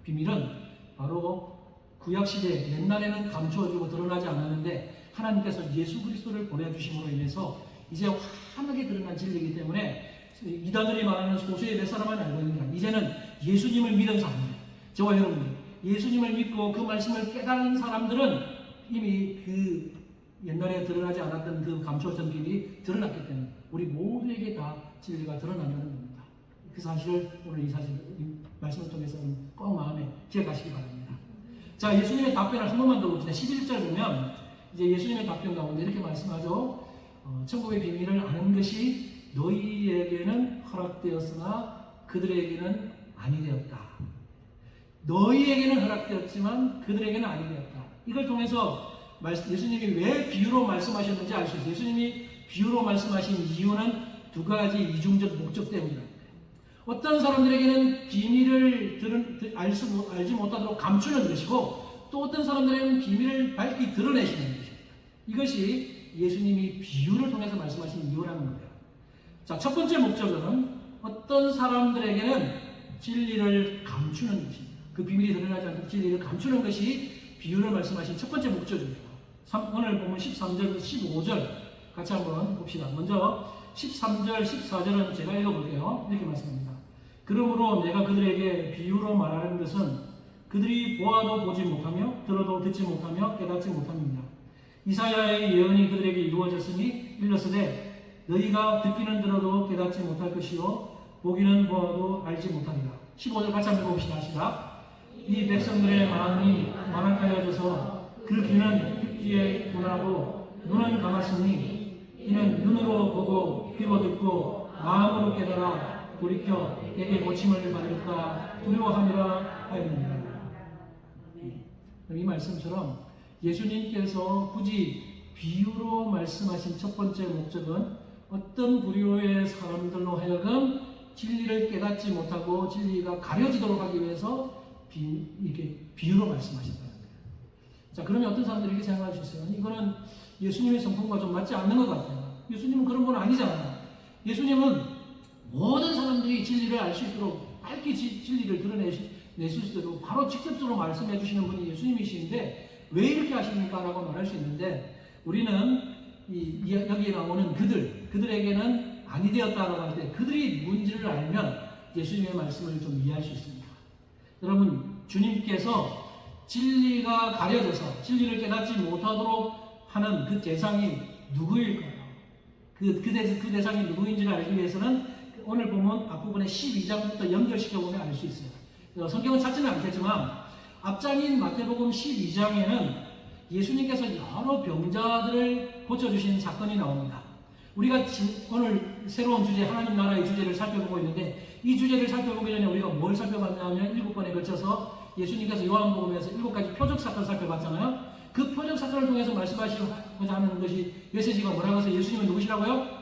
비밀은 바로 구약시대 옛날에는 감추어지고 드러나지 않았는데 하나님께서 예수 그리스도를 보내주심으로 인해서 이제 환하게 드러난 진리이기 때문에 이단들이 말하는 소수의 몇 사람만 알고 있는 게 아니라 이제는 예수님을 믿은 사람들, 저와 여러분들 예수님을 믿고 그 말씀을 깨달은 사람들은 이미 그 옛날에 드러나지 않았던 그 감추어진 비밀이 드러났기 때문에 우리 모두에게 다 진리가 드러나는 겁니다. 그 사실을 오늘 이 말씀을 통해서 꼭 마음에 기억하시기 바랍니다. 자, 예수님의 답변을 한 번만 더 봅시다. 11절 보면 이제 예수님의 답변 가운데 이렇게 말씀하죠. 천국의 비밀을 아는 것이 너희에게는 허락되었으나 그들에게는 아니 되었다. 너희에게는 허락되었지만 그들에게는 아니 되었다. 이걸 통해서 예수님이 왜 비유로 말씀하셨는지 알 수 있어요. 예수님이 비유로 말씀하신 이유는 두 가지 이중적 목적 때문이다. 어떤 사람들에게는 비밀을 알지 못하도록 감추는 것이고 또 어떤 사람들에게는 비밀을 밝히 드러내시는 것입니다. 이것이 예수님이 비유를 통해서 말씀하신 이유라는 거예요. 자, 첫 번째 목적은 어떤 사람들에게는 진리를 감추는 것입니다. 그 비밀이 드러나지 않고 진리를 감추는 것이 비유를 말씀하신 첫 번째 목적입니다. 오늘 보면 13절부터 15절 같이 한번 봅시다. 먼저 13절, 14절은 제가 읽어볼게요. 이렇게 말씀합니다. 그러므로 내가 그들에게 비유로 말하는 것은 그들이 보아도 보지 못하며 들어도 듣지 못하며 깨닫지 못함입니다. 이사야의 예언이 그들에게 이루어졌으니 일렀으되 너희가 듣기는 들어도 깨닫지 못할 것이요 보기는 보아도 알지 못하리라. 15절 같이 한번 봅시다. 시작. 이 백성들의 마음이 완악하여져서 그 귀는 듣기에 둔하고 눈은 감았으니 이는 눈으로 보고 귀로 듣고 마음으로 깨달아 돌이켜 내게 고침을 받을까 두려워함이라 하였느니라. 이 말씀처럼 예수님께서 굳이 비유로 말씀하신 첫 번째 목적은 어떤 부류의 사람들로 하여금 진리를 깨닫지 못하고 진리가 가려지도록 하기 위해서 이렇게 비유로 말씀하신다는 거예요. 자, 그러면 어떤 사람들이 이렇게 생각할 수 있어요. 이거는 예수님의 성품과 좀 맞지 않는 것 같아요. 예수님은 그런 분 아니잖아요. 예수님은 모든 사람들이 진리를 알 수 있도록 밝히 진리를 드러내실 수 있도록 바로 직접적으로 말씀해 주시는 분이 예수님이시는데 왜 이렇게 하십니까? 라고 말할 수 있는데 우리는 여기에 나오는 그들에게는 아니 되었다라고 할 때 그들이 뭔지를 알면 예수님의 말씀을 좀 이해할 수 있습니다. 여러분, 주님께서 진리가 가려져서 진리를 깨닫지 못하도록 하는 그 대상이 누구일까요? 그 대상이 누구인지를 알기 위해서는 오늘 보면 앞부분에 12장부터 연결시켜보면 알 수 있어요. 성경은 찾지는 않겠지만 앞장인 마태복음 12장에는 예수님께서 여러 병자들을 고쳐주신 사건이 나옵니다. 우리가 오늘 새로운 주제, 하나님 나라의 주제를 살펴보고 있는데 이 주제를 살펴보기 전에 우리가 뭘 살펴봤냐 하면 7번에 걸쳐서 예수님께서 요한복음에서 7가지 표적 사건을 살펴봤잖아요. 그 표적 사건을 통해서 말씀하시고자 하는 것이 메시지가 뭐라고 해서 예수님은 누구시라고요?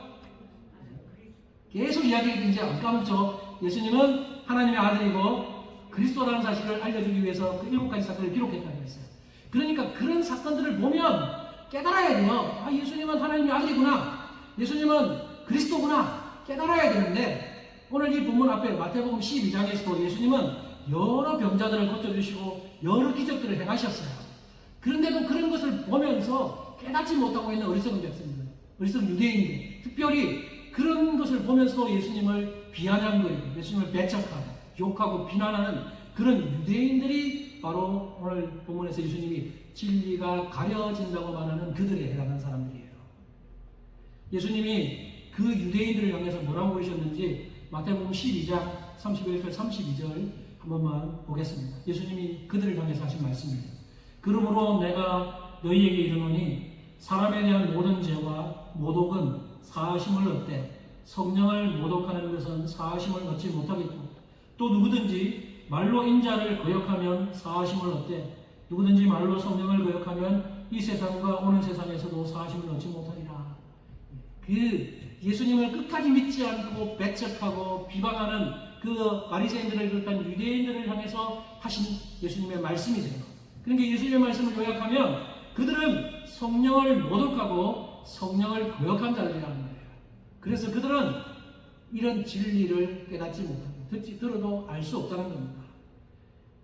계속 이야기했는지 안 까먹죠. 예수님은 하나님의 아들이고 그리스도라는 사실을 알려주기 위해서 그 7가지 사건을 기록했다고 했어요. 그러니까 그런 사건들을 보면 깨달아야 돼요. 아, 예수님은 하나님의 아들이구나. 예수님은 그리스도구나. 깨달아야 되는데 오늘 이 본문 앞에 마태복음 12장에서도 예수님은 여러 병자들을 고쳐주시고 여러 기적들을 행하셨어요. 그런데도 그런 것을 보면서 깨닫지 못하고 있는 어리석은 백성들, 어리석은 유대인들, 특별히 그런 것을 보면서 예수님을 비아냥 거리고 예수님을 배척하고 욕하고 비난하는 그런 유대인들이 바로 오늘 본문에서 예수님이 진리가 가려진다고 말하는 그들에 해당하는 사람들이에요. 예수님이 그 유대인들을 향해서 뭐라고 그러셨는지 마태복음 12장 31절 32절 한 번만 보겠습니다. 예수님이 그들을 향해서 하신 말씀이에요. 그러므로 내가 너희에게 이르노니 사람에 대한 모든 죄와 모독은 사하심을 얻되 성령을 모독하는 것은 사하심을 얻지 못하겠고 또 누구든지 말로 인자를 거역하면 사하심을 얻되 누구든지 말로 성령을 거역하면 이 세상과 오는 세상에서도 사하심을 얻지 못하리라. 그 예수님을 끝까지 믿지 않고 배척하고 비방하는 그 바리새인들을 비롯한 유대인들을 향해서 하신 예수님의 말씀이세요. 그러니까 예수님의 말씀을 요약하면 그들은 성령을 모독하고 성령을 거역한 자들이라는 거예요. 그래서 그들은 이런 진리를 깨닫지 못하고 들어도 알 수 없다는 겁니다.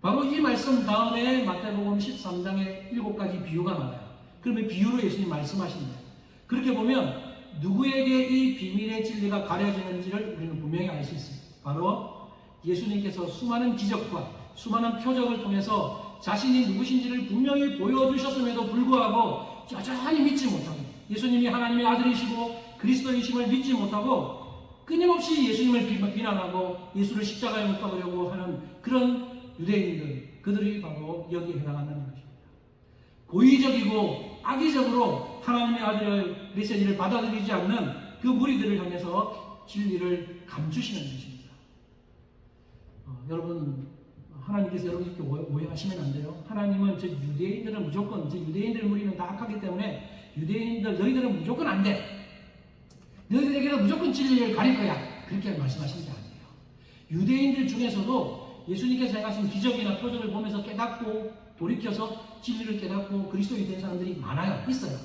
바로 이 말씀 다음에 마태복음 13장에 7가지 비유가 나와요. 그러면 비유로 예수님 말씀하십니다. 그렇게 보면 누구에게 이 비밀의 진리가 가려지는지를 우리는 분명히 알 수 있어요. 바로 예수님께서 수많은 기적과 수많은 표적을 통해서 자신이 누구신지를 분명히 보여주셨음에도 불구하고 여전히 믿지 못하고 예수님이 하나님의 아들이시고 그리스도이심을 믿지 못하고 끊임없이 예수님을 비난하고 예수를 십자가에 못 박으려고 하는 그런 유대인들, 그들이 바로 여기에 해당한다는 것입니다. 고의적이고 악의적으로 하나님의 아들의 메시지를 받아들이지 않는 그 무리들을 향해서 진리를 감추시는 것입니다. 여러분, 하나님께서 여러분 이렇게 오해하시면 안 돼요. 하나님은 저 유대인들은 무조건, 저 유대인들 무리는 다 악하기 때문에 유대인들 너희들은 무조건 안 돼. 너희들에게는 무조건 진리를 가릴 거야. 그렇게 말씀하신 게 아니에요. 유대인들 중에서도 예수님께서 행하신 기적이나 표적을 보면서 깨닫고 돌이켜서 진리를 깨닫고 그리스도인이 된 사람들이 많아요. 있어요.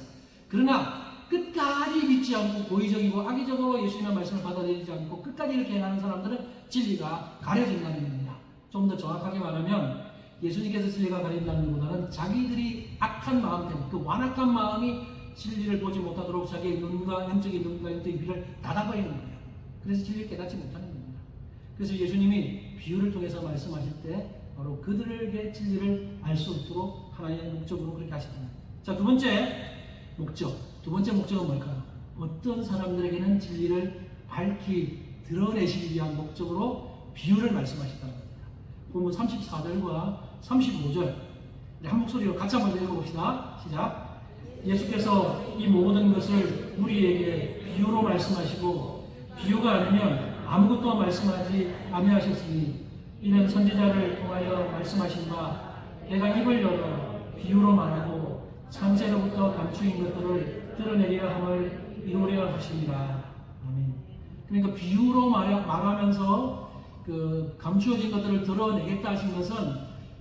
그러나 끝까지 믿지 않고 고의적이고 악의적으로 예수님의 말씀을 받아들이지 않고 끝까지 이렇게 행하는 사람들은 진리가 가려진다는 겁니다. 좀 더 정확하게 말하면 예수님께서 진리가 가린다는 것보다는 자기들이 악한 마음 때문에 그 완악한 마음이 진리를 보지 못하도록 자기의 눈과 영적인 귀를 닫아버리는 거예요. 그래서 진리를 깨닫지 못하는 겁니다. 그래서 예수님이 비유를 통해서 말씀하실 때 바로 그들에게 진리를 알 수 없도록 하나님의 목적으로 그렇게 하셨다. 자, 두 번째 목적은 뭘까요? 어떤 사람들에게는 진리를 밝히 드러내시기 위한 목적으로 비유를 말씀하셨다는 겁니다. 본문 34절과 35절 한 목소리로 같이 한번 읽어봅시다. 시작. 예수께서 이 모든 것을 우리에게 비유로 말씀하시고 비유가 아니면 아무것도 말씀하지 아니하셨으니 이는 선지자를 통하여 말씀하신 바 내가 입을 열어 비유로 말하고 창세로부터 감추인 것들을 드러내려 함을 이루려 하십니다. 아멘. 그러니까 비유로 말하면서 그 감추어진 것들을 드러내겠다 하신 것은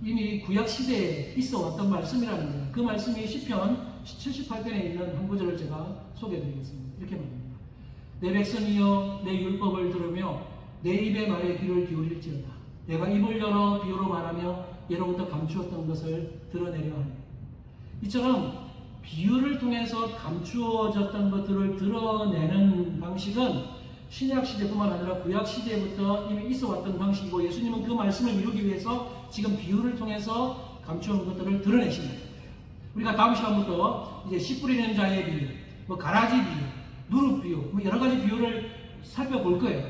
이미 구약 시대에 있어 왔던 말씀이라는 거예요. 그 말씀이 시편 78편에 있는 한 구절을 제가 소개해드리겠습니다. 이렇게 말합니다. 내 백성이여 내 율법을 들으며 내 입의 말에 귀를 기울일지어다. 내가 입을 열어 비유로 말하며 예로부터 감추었던 것을 드러내려 하니. 이처럼 비유를 통해서 감추어졌던 것들을 드러내는 방식은 신약 시대뿐만 아니라 구약 시대부터 이미 있어 왔던 방식이고 예수님은 그 말씀을 이루기 위해서 지금 비유를 통해서 감추어온 것들을 드러내시는 거예요. 우리가 다음 시간부터 이제 씨 뿌리는 자의 비유, 가라지 비유, 누룩 비유, 여러 가지 비유를 살펴볼 거예요.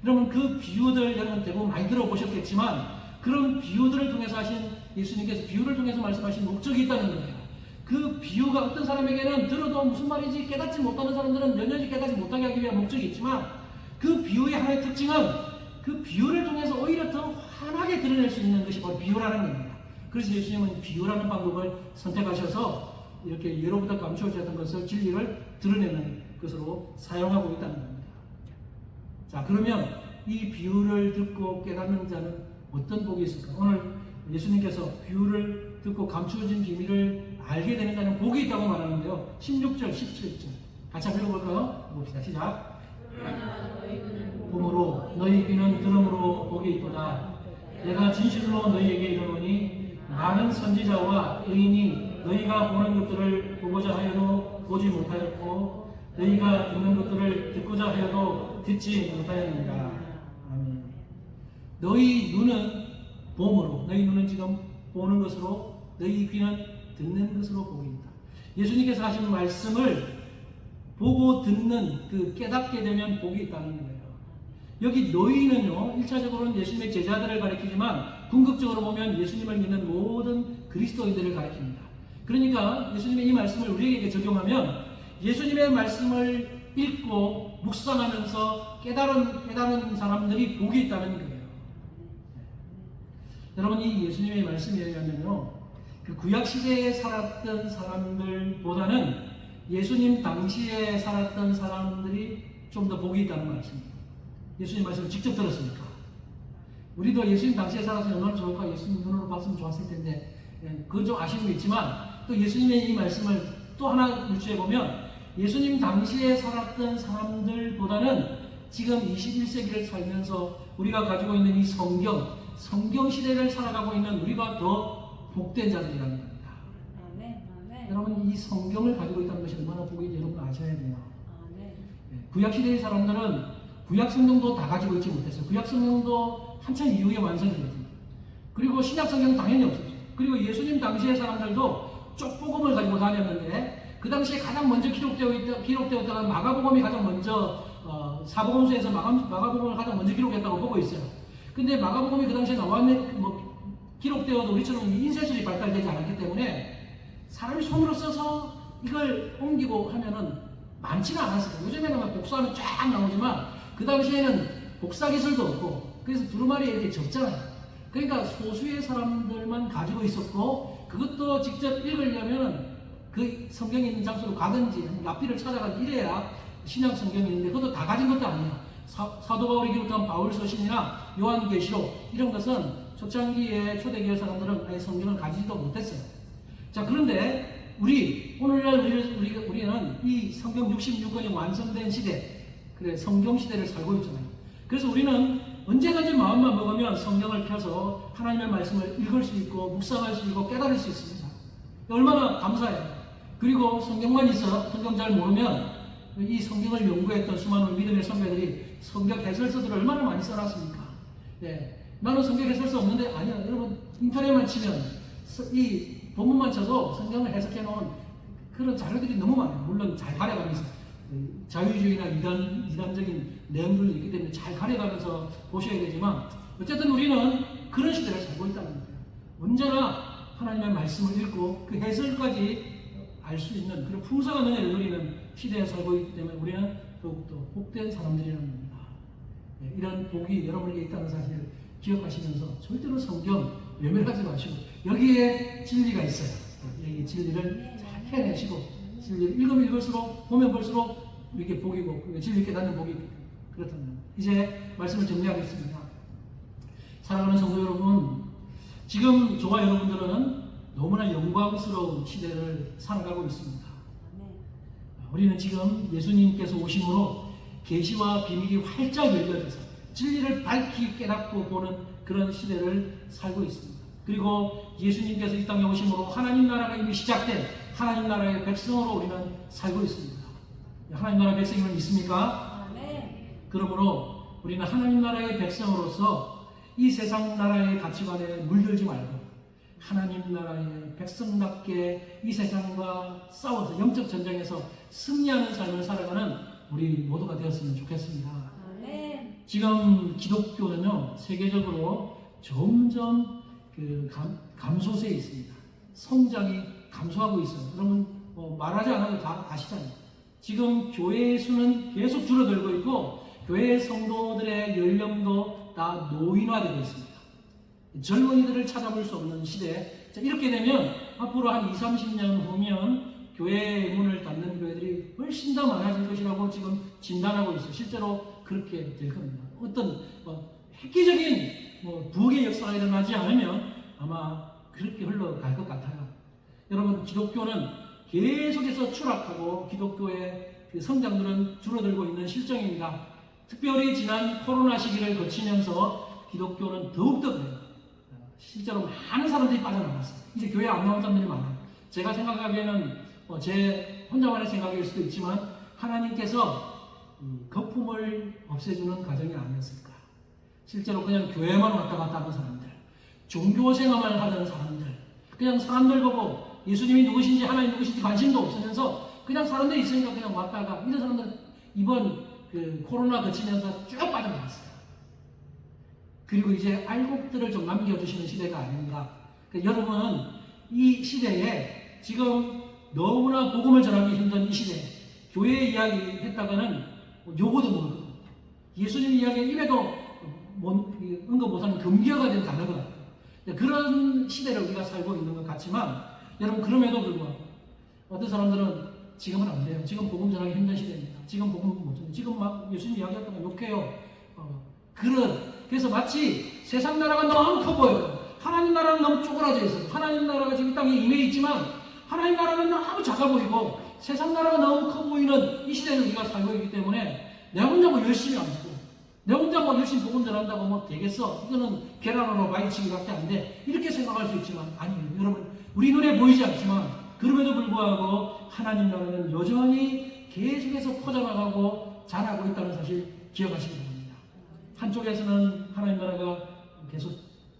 그러면 그 비유들 여러분 대부분 많이 들어보셨겠지만 그런 비유들을 통해서 하신 예수님께서 비유를 통해서 말씀하신 목적이 있다는 거예요. 그 비유가 어떤 사람에게는 들어도 무슨 말인지 깨닫지 못하는 사람들은 연연히 깨닫지 못하게 하기 위한 목적이 있지만 그 비유의 하나의 특징은 그 비유를 통해서 오히려 더 환하게 드러낼 수 있는 것이 바로 비유라는 겁니다. 그래서 예수님은 비유라는 방법을 선택하셔서 이렇게 예로부터 감추어졌던 것을 진리를 드러내는 것으로 사용하고 있다는 겁니다. 자, 그러면 이 비유를 듣고 깨닫는 자는 어떤 복이 있을까? 오늘 예수님께서 비유를 듣고 감추어진 비밀을 알게 되는 자는 복이 있다고 말하는데요. 16절, 17절 같이 한번 읽어볼까요? 봅시다. 시작. 보므로 너희 귀는 들음으로 복이 있도다. 내가 진실로 너희에게 이르노니 많은 선지자와 의인이 너희가 보는 것들을 보고자 하여도 보지 못하였고 너희가 듣는 것들을 듣고자 하여도 듣지 못하였느니라. 아멘. 너희 눈은 봄으로, 너희 눈은 지금 보는 것으로, 너희 귀는 듣는 것으로 복이 있다. 예수님께서 하신 말씀을 보고 듣는 그 깨닫게 되면 복이 있다는 거예요. 여기 너희는요, 1차적으로는 예수님의 제자들을 가리키지만 궁극적으로 보면 예수님을 믿는 모든 그리스도인들을 가리킵니다. 그러니까 예수님의 이 말씀을 우리에게 적용하면 예수님의 말씀을 읽고 묵상하면서 깨달은 사람들이 복이 있다는 거예요. 여러분, 이 예수님의 말씀에 의하면요, 그 구약 시대에 살았던 사람들보다는 예수님 당시에 살았던 사람들이 좀 더 복이 있다는 말씀입니다. 예수님 말씀을 직접 들었으니까. 우리도 예수님 당시에 살았으면 얼마나 좋을까? 예수님 눈으로 봤으면 좋았을 텐데, 그건 좀 아쉬움이 있지만, 또 예수님의 이 말씀을 또 하나 유추해 보면, 예수님 당시에 살았던 사람들보다는 지금 21세기를 살면서 우리가 가지고 있는 이 성경 시대를 살아가고 있는 우리가 더 복된 자들이라는 겁니다. 여러분, 이 성경을 가지고 있다는 것이 얼마나 복인지 여러분 아셔야 돼요. 구약 시대의 사람들은 구약 성경도 다 가지고 있지 못했어요. 구약 성경도 한참 이후에 완성이 됐습니다. 그리고 신약 성경은 당연히 없었죠. 그리고 예수님 당시의 사람들도 쪽복음을 가지고 다녔는데, 그 당시에 가장 먼저 기록되었다가 마가복음이 가장 먼저 사복음서에서 마가복음을 가장 먼저 기록했다고 보고 있어요. 근데 마가복음이 그 당시에 기록되어도 우리처럼 인쇄술이 발달되지 않았기 때문에 사람이 손으로 써서 이걸 옮기고 하면은 많지는 않았어요. 요즘에는 복사하면 쫙 나오지만 그 당시에는 복사 기술도 없고, 그래서 두루마리에 이렇게 적잖아요. 그러니까 소수의 사람들만 가지고 있었고, 그것도 직접 읽으려면 그 성경이 있는 장소로 가든지 납비를 찾아가든지 이래야 신약 성경이 있는데, 그것도 다 가진 것도 아니에요. 사도 바울이 기록한 바울 서신이나 요한계시록 이런 것은 초창기에 초대교회 사람들은 아예 성경을 가지지도 못했어요. 자, 그런데 오늘날 우리는 이 성경 66권이 완성된 시대, 그래 성경 시대를 살고 있잖아요. 그래서 우리는 언제든지 마음만 먹으면 성경을 펴서 하나님의 말씀을 읽을 수 있고 묵상할 수 있고 깨달을 수 있습니다. 얼마나 감사해요. 그리고 성경만 있어 성경 잘 모르면 이 성경을 연구했던 수많은 믿음의 선배들이 성경 해설서들을 얼마나 많이 써놨습니까? 나는 성경 해설서 없는데, 아니야. 여러분 인터넷만 치면 이 본문만 쳐도 성경을 해석해 놓은 그런 자료들이 너무 많아요. 물론 잘 가려가면서 자유주의나 이단적인 내용들도 있기 때문에 잘 가려가면서 보셔야 되지만, 어쨌든 우리는 그런 시대를 살고 있다는 거예요. 언제나 하나님의 말씀을 읽고 그 해설까지 알 수 있는 그런 풍성한 은혜를 누리는 시대에 살고 있기 때문에 우리는 더욱더 복된 사람들이라는 겁니다. 이런 복이 여러분에게 있다는 사실을 기억하시면서 절대로 성경 외면하지 마시고, 여기에 진리가 있어요. 여기 진리를 잘 해내시고, 진리를 읽으면 읽을수록 보면 볼수록 이렇게 복이고 진리 깨닫는 복이 그렇다면, 이제 말씀을 정리하겠습니다. 사랑하는 성도 여러분, 지금 저와 여러분들은 너무나 영광스러운 시대를 살아가고 있습니다. 우리는 지금 예수님께서 오심으로 계시와 비밀이 활짝 열려져서 진리를 밝히 깨닫고 보는 그런 시대를 살고 있습니다. 그리고 예수님께서 이 땅에 오심으로 하나님 나라가 이미 시작된 하나님 나라의 백성으로 우리는 살고 있습니다. 하나님 나라의 백성이면 있습니까? 그러므로 우리는 하나님 나라의 백성으로서 이 세상 나라의 가치관에 물들지 말고 하나님 나라의 백성답게 이 세상과 싸워서 영적 전쟁에서 승리하는 삶을 살아가는 우리 모두가 되었으면 좋겠습니다. 지금 기독교는요, 세계적으로 점점 감소세에 있습니다. 성장이 감소하고 있어요. 여러분 말하지 않아도 다 아시잖아요. 지금 교회의 수는 계속 줄어들고 있고, 교회 성도들의 연령도 다 노인화되고 있습니다. 젊은이들을 찾아볼 수 없는 시대. 자, 이렇게 되면 앞으로 한 20, 30년 후면 교회의 문을 닫는 교회들이 훨씬 더 많아질 것이라고 지금 진단하고 있어요. 실제로 그렇게 될 겁니다. 어떤 획기적인 부흥의 역사가 일어나지 않으면 아마 그렇게 흘러갈 것 같아요. 여러분, 기독교는 계속해서 추락하고 기독교의 그 성장률은 줄어들고 있는 실정입니다. 특별히 지난 코로나 시기를 거치면서 기독교는 더욱더 그래요. 실제로 많은 사람들이 빠져나갔어요. 이제 교회 안 나온 사람들이 많아요. 제가 생각하기에는 제 혼자만의 생각일 수도 있지만 하나님께서 거품을 없애주는 과정이 아니었을까. 실제로 그냥 교회만 왔다 갔다 하는 사람들, 종교생활만 하던 사람들, 그냥 사람들 보고 예수님이 누구신지 하나님 누구신지 관심도 없으면서 그냥 사람들이 있으니까 그냥 왔다가, 이런 사람들은 이번 코로나 거치면서 쭉 빠져나갔어요. 그리고 이제 알곡들을 좀 남겨주시는 시대가 아닌가. 그러니까 여러분은 이 시대에 지금 너무나 복음을 전하기 힘든 이 시대에 교회 이야기 했다가는 요거도 모르고 예수님 이야기 입에도 언급 못하는 금기어가 된 단어가 그런 시대를 우리가 살고 있는 것 같지만 여러분 그럼에도 불구하고 어떤 사람들은 지금은 안 돼요. 지금 복음 전하기 힘든 시대입니다. 지금 복음 못 전해. 지금 막 예수님 이야기했다가 욕해요. 그래서 마치 세상 나라가 너무 커 보여요. 하나님 나라는 너무 쪼그라져 있어요. 하나님 나라가 지금 이 땅에 임해 있지만 하나님 나라는 너무 작아 보이고 세상 나라가 너무 커 보이는 이 시대를 우리가 살고 있기 때문에 내 혼자 뭐 열심히 안 하고 내 혼자 뭐 열심히 복음 전한다고 뭐 되겠어? 이거는 계란으로 바위치기밖에 안 돼. 이렇게 생각할 수 있지만 아니에요. 여러분 우리 눈에 보이지 않지만 그럼에도 불구하고 하나님 나라는 여전히 계속해서 퍼져나가고 자라고 있다는 사실 기억하시기 바랍니다. 한쪽에서는 하나님 나라가 계속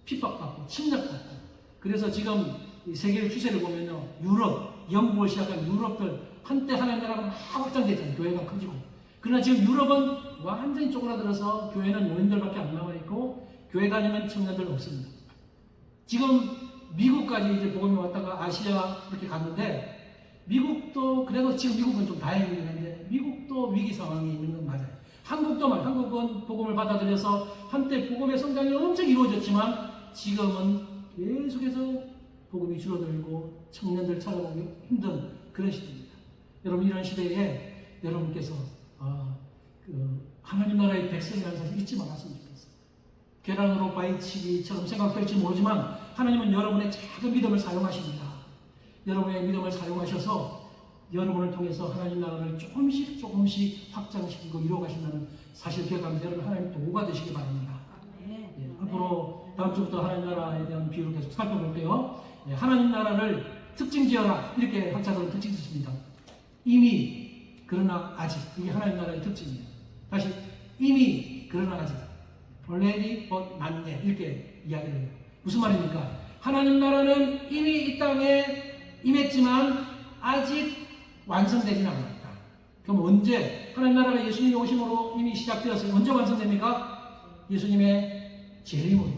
핍박받고 침략받고 그래서 지금 이 세계의 추세를 보면요. 유럽, 영국을 시작한 유럽들 한때 하나님 나라가 막 확장됐잖아요. 교회가 커지고. 그러나 지금 유럽은 완전히 쪼그라들어서 교회는 노인들밖에 안 남아있고 교회 다니는 청년들 없습니다. 지금 미국까지 이제 복음이 왔다가 아시아 이렇게 갔는데 미국도 그래도 지금 미국은 좀 다행이긴 한데 미국도 위기 상황이 있는 건 맞아요. 한국은 복음을 받아들여서 한때 복음의 성장이 엄청 이루어졌지만 지금은 계속해서 복음이 줄어들고 청년들 찾아보기 힘든 그런 시대입니다. 여러분 이런 시대에 여러분께서 하나님 나라의 백성이라는 사실 잊지 말았으면 좋겠어요. 계란으로 바위치기처럼 생각될지 모르지만 하나님은 여러분의 작은 믿음을 사용하십니다. 여러분의 믿음을 사용하셔서 여러분을 통해서 하나님 나라를 조금씩 확장시키고 이루어가신다는 사실 기억하면서 여러분 하나님 도구가 되시기 바랍니다. 예, 앞으로 다음 주부터 하나님 나라에 대한 비유를 계속 살펴볼게요. 예, 하나님 나라를 특징 지어라 이렇게 학자들은 특징 짓습니다. 이미 그러나 아직 이게 하나님 나라의 특징이에요. 다시 이미 그러나 아직 already but not yet 이렇게 이야기를 해요. 무슨 말입니까? 하나님 나라는 이미 이 땅에 임했지만 아직 완성되지는 않았다. 그럼 언제 하나님 나라가 예수님이 오심으로 이미 시작되었어요. 언제 완성됩니까? 예수님의 재림으로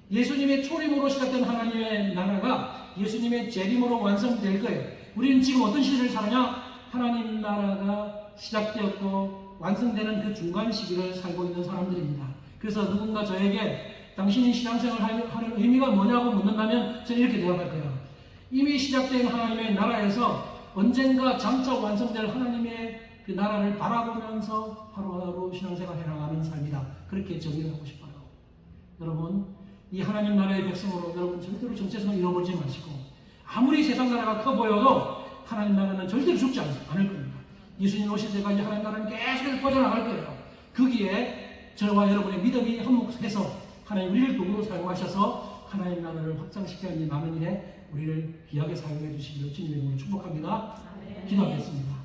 예수님의 초림으로 시작된 하나님의 나라가 예수님의 재림으로 완성될 거예요. 우리는 지금 어떤 시대를 살아냐? 하나님 나라가 시작되었고 완성되는 그 중간 시기를 살고 있는 사람들입니다. 그래서 누군가 저에게 당신이 신앙생활을 하는 의미가 뭐냐고 묻는다면 저는 이렇게 대답할 거예요. 이미 시작된 하나님의 나라에서 언젠가 장차 완성될 하나님의 그 나라를 바라보면서 하루하루 신앙생활 해나가는 삶이다. 그렇게 정의를 하고 싶어요. 여러분 이 하나님 나라의 백성으로 여러분 절대로 정체성을 잃어버리지 마시고 아무리 세상 나라가 커 보여도 하나님 나라는 절대로 죽지 않을 겁니다. 예수님 오실 때까지 하나님 나라는 계속 퍼져나갈 거예요. 거기에 저와 여러분의 믿음이 한몫해서 하나님 우리를 도구로 사용하셔서 하나님 나라를 확장시키는 이 많은 일에 우리를 귀하게 사용해 주시기를 주님의 이름으로 축복합니다. 기도하겠습니다.